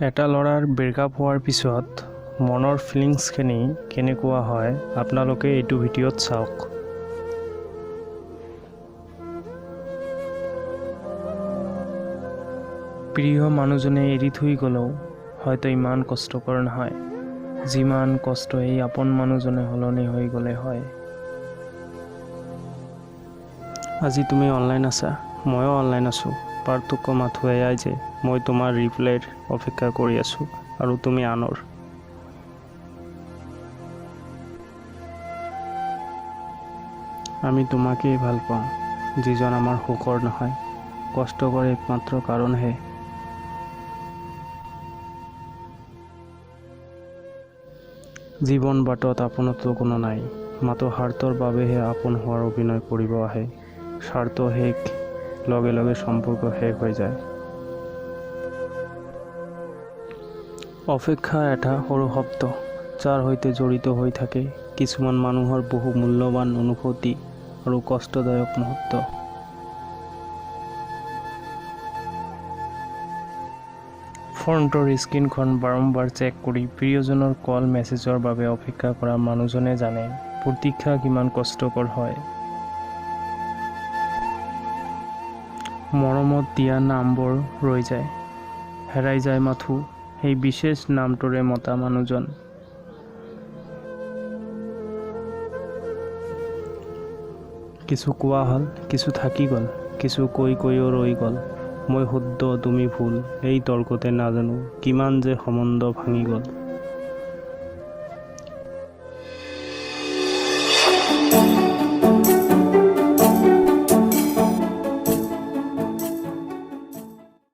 এটা ল'ৰাৰ ব্ৰেকআপ হোৱাৰ পিছত মনৰ ফিলিংছখিনি কেনেকুৱা হয় আপোনালোকে এইটো ভিডিঅ'ত চাওক। প্ৰিয় মানুহজনে এৰি থৈ গ'লেও হয়তো ইমান কষ্টকৰ নহয় যিমান কষ্ট এই আপন মানুহজনে সলনি হৈ গ'লে হয়। আজি তুমি অনলাইন আছা, ময়ো অনলাইন আছোঁ। পাৰ্থক্য মাথো এয়াই যে মই তোমাৰ ৰিপ্লাইৰ অপেক্ষা কৰি আছোঁ আৰু তুমি আনৰ। আমি তোমাকেই ভাল পাওঁ, যিজন আমাৰ সুখৰ নহয়, কষ্টকৰ একমাত্ৰ কাৰণহে। জীৱন বাটত আপোনতো কোনো নাই, মাথো স্বাৰ্থৰ বাবেহে আপোন হোৱাৰ অভিনয় কৰিব আহে। স্বাৰ্থ শেষ, লগে লগে সম্পৰ্ক শেষ হৈ যায়। অপেক্ষা এটা সৰু শব্দ যাৰ সৈতে জড়িত হৈ থাকে কিছুমান মানুহৰ বহু মূল্যৱান অনুভূতি আৰু কষ্টদায়ক মুহূৰ্ত। ফোনটোৰ স্ক্ৰীনখন বাৰম্বাৰ চেক কৰি প্ৰিয়জনৰ কল মেছেজৰ বাবে অপেক্ষা কৰা মানুহজনে জানে প্ৰতীক্ষা কিমান কষ্টকৰ হয়। মৰমত দিয়া নামবোৰ ৰৈ যায়, হেৰাই যায় মাথো সেই বিশেষ নামটোৰে মতা মানুহজন। কিছু কোৱা হ'ল, কিছু থাকি গ'ল, কিছু কৈও ৰৈ গ'ল। মই শুদ্ধ তুমি ভুল, এই তৰ্কতে নাজানো কিমান যে সম্বন্ধ ভাঙি গ'ল।